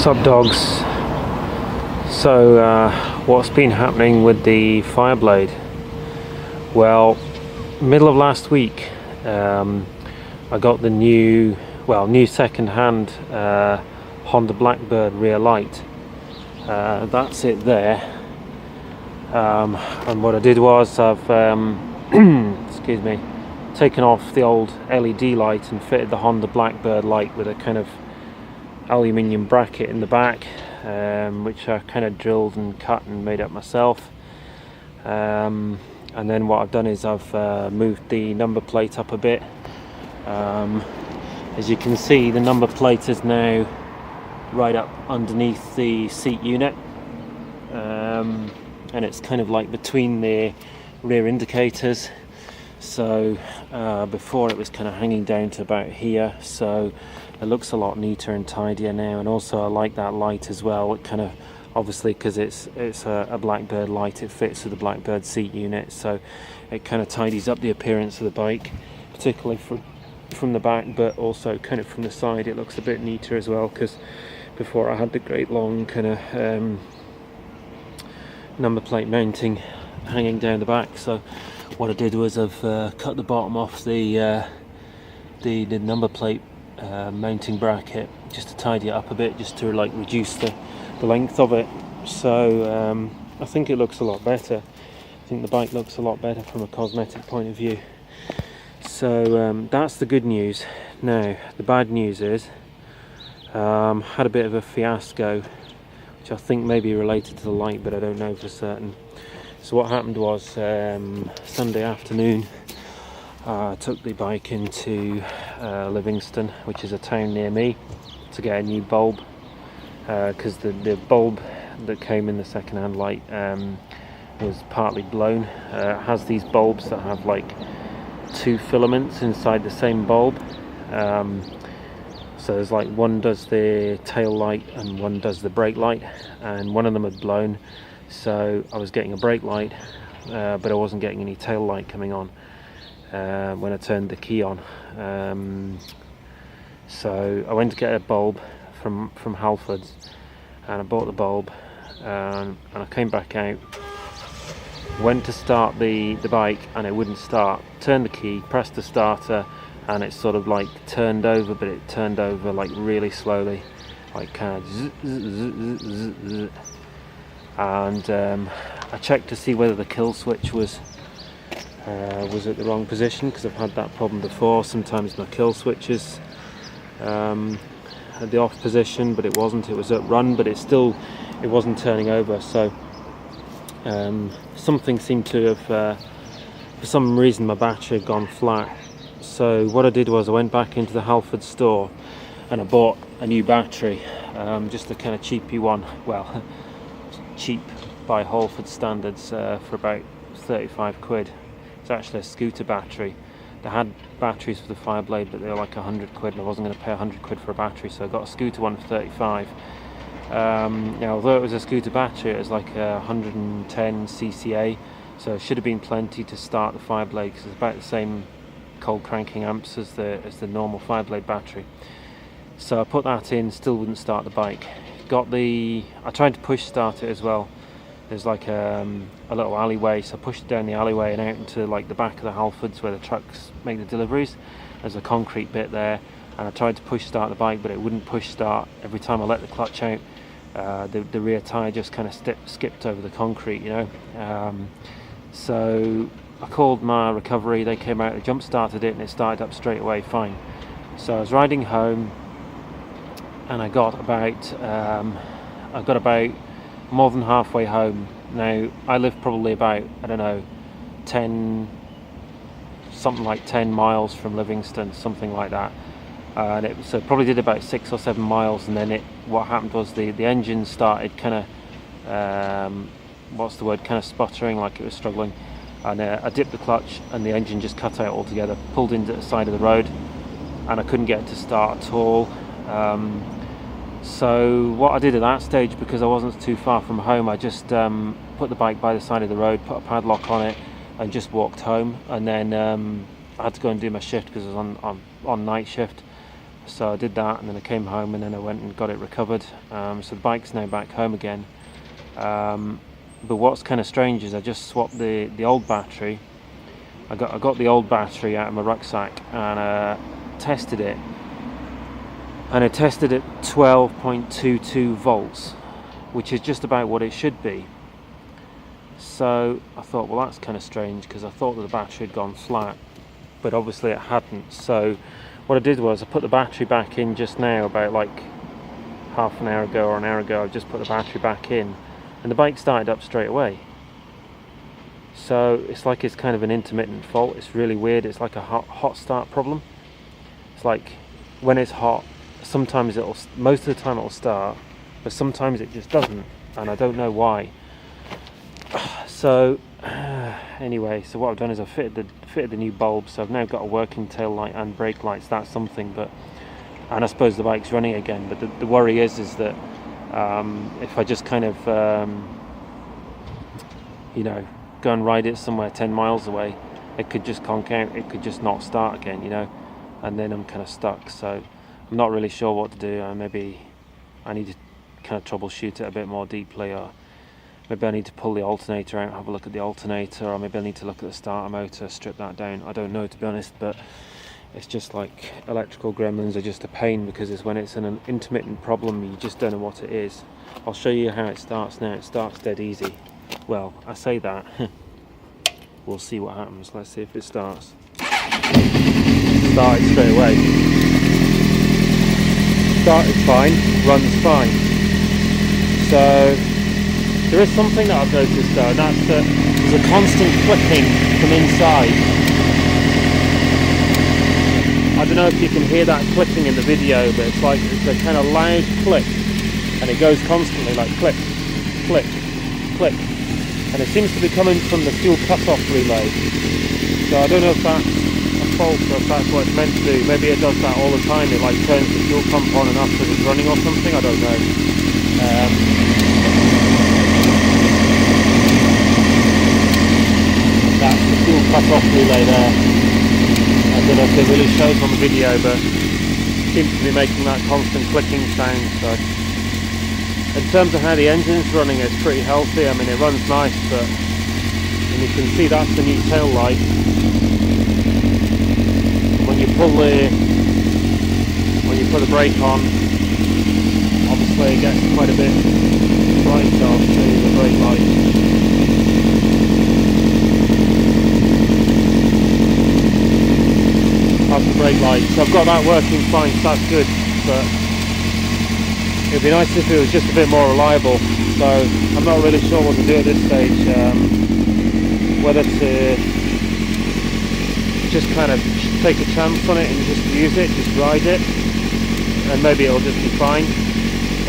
Sup dogs. So what's been happening with the Fireblade? Well, middle of last week I got the new second-hand Honda Blackbird rear light. That's it there. And what I did was I've excuse me, taken off the old LED light and fitted the Honda Blackbird light with a kind of aluminium bracket in the back, which I kind of drilled and cut and made up myself. And then what I've done is I've moved the number plate up a bit. As you can see, the number plate is now right up underneath the seat unit, and it's kind of like between the rear indicators. So before it was kind of hanging down to about here, so it looks a lot neater and tidier now. And also I like that light as well. It kind of, obviously because it's a Blackbird light, it fits with the Blackbird seat unit, so it kind of tidies up the appearance of the bike, particularly from the back, but also kind of from the side it looks a bit neater as well, because before I had the great long kind of number plate mounting hanging down the back. So what I did was I've cut the bottom off the number plate mounting bracket just to tidy it up a bit, just to like reduce the length of it. So I think it looks a lot better. I think the bike looks a lot better from a cosmetic point of view. So that's the good news. Now the bad news is had a bit of a fiasco, which I think may be related to the light, but I don't know for certain. So what happened was Sunday afternoon I took the bike into Livingston, which is a town near me, to get a new bulb, because the bulb that came in the second-hand light was partly blown. It has these bulbs that have like two filaments inside the same bulb. So there's like one does the tail light and one does the brake light, and one of them had blown. So I was getting a brake light, but I wasn't getting any tail light coming on when I turned the key on. So I went to get a bulb from Halfords, and I bought the bulb, and I came back out, went to start the bike, and it wouldn't start. Turned the key, pressed the starter, and it sort of like turned over, but it turned over like really slowly, like kind of zzz, zzz, zzz, zzz. And I checked to see whether the kill switch was at the wrong position, because I've had that problem before. Sometimes my kill switch is at the off position, but it wasn't. It was at run, but it wasn't turning over. So something seemed to have, for some reason, my battery had gone flat. So what I did was I went back into the Halford store and I bought a new battery, just a kind of cheapy one. Well, cheap by Halford standards, for about 35 quid. It's actually a scooter battery. They had batteries for the Fireblade, but they were like 100 quid, and I wasn't going to pay 100 quid for a battery, so I got a scooter one for 35. Now, although it was a scooter battery, it was like 110 cca, so it should have been plenty to start the Fireblade, because it's about the same cold cranking amps as the normal Fireblade battery. So I put that in, still wouldn't start the bike. I tried to push start it as well. There's like a little alleyway, so I pushed it down the alleyway and out into like the back of the Halfords where the trucks make the deliveries. There's a concrete bit there, and I tried to push start the bike, but it wouldn't push start. Every time I let the clutch out, the rear tyre just kind of skipped over the concrete, you know. So I called my recovery, they came out, they jump started it, and it started up straight away fine. So I was riding home, and I got about more than halfway home. Now I live probably about, I don't know, 10 miles from Livingston, something like that, and it probably did about 6 or 7 miles, and then what happened was the engine started kind of sputtering, like it was struggling, and I dipped the clutch and the engine just cut out altogether, pulled into the side of the road, and I couldn't get it to start at all. So what I did at that stage, because I wasn't too far from home, I just put the bike by the side of the road, put a padlock on it, and just walked home. And then I had to go and do my shift because I was on night shift. So I did that, and then I came home, and then I went and got it recovered. So the bike's now back home again. But what's kind of strange is I just swapped the old battery. I got the old battery out of my rucksack and tested it, and I tested at 12.22 volts, which is just about what it should be. So I thought, well, that's kind of strange, because I thought that the battery had gone flat, but obviously it hadn't. So what I did was I put the battery back in just now, about like half an hour ago or an hour ago. I just put the battery back in, and the bike started up straight away. So it's like it's kind of an intermittent fault. It's really weird. It's like a hot start problem. It's like when it's hot, sometimes most of the time it'll start, but sometimes it just doesn't, and I don't know why. So anyway, so what I've done is I've fitted the new bulb, so I've now got a working tail light and brake lights. That's something, and I suppose the bike's running again. But the worry is that if I just kind of go and ride it somewhere 10 miles away, it could just conk out. It could just not start again, and then I'm kind of stuck. So I'm not really sure what to do. Maybe I need to kind of troubleshoot it a bit more deeply, or maybe I need to pull the alternator out, have a look at the alternator, or maybe I need to look at the starter motor, strip that down. I don't know, to be honest, but it's just like electrical gremlins are just a pain, because it's when it's an intermittent problem, you just don't know what it is. I'll show you how it starts now. It starts dead easy. Well, I say that. We'll see what happens. Let's see if it starts. Started straight away. Started fine, runs fine. So there is something that I've noticed though, and that's that there's a constant clicking from inside. I don't know if you can hear that clicking in the video, but it's a kind of loud click, and it goes constantly, like click, click, click, and it seems to be coming from the fuel cut-off relay. So I don't know if that's a fault or if that's what it's meant to do. Maybe it does that all the time. It like turns the fuel pump on and off as it's running or something. I don't know. That's the fuel cut-off relay there. I don't know if it really shows on the video, but it seems to be making that constant clicking sound. So in terms of how the engine's running, it's pretty healthy. I mean, it runs nice, but and you can see that's the new tail light. When you put the brake on, obviously it gets quite a bit bright. I'll show you the brake light. That's the brake light. So I've got that working fine, so that's good. But it'd be nice if it was just a bit more reliable. So I'm not really sure what to do at this stage. Whether to just kind of take a chance on it and just use it, just ride it, and maybe it'll just be fine.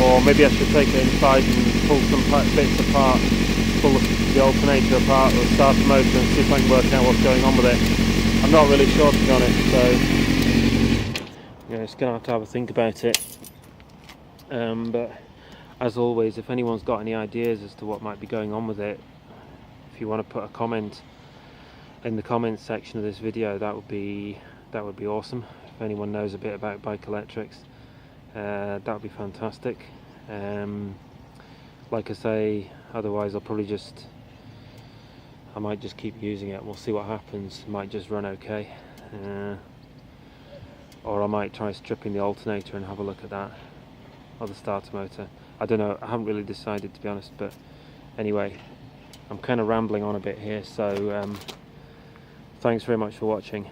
Or maybe I should take it inside and pull some bits apart, pull the alternator apart or the starter motor, and see if I can work out what's going on with it. I'm not really sure, to be honest, so it's going to have a think about it. But as always, if anyone's got any ideas as to what might be going on with it, if you want to put a comment in the comments section of this video, that would be awesome. If anyone knows a bit about bike electrics, that would be fantastic. Like I say, otherwise I might just keep using it. We'll see what happens. It might just run okay, or I might try stripping the alternator and have a look at that, or the starter motor. I don't know, I haven't really decided, to be honest. But anyway, I'm kind of rambling on a bit here, so thanks very much for watching.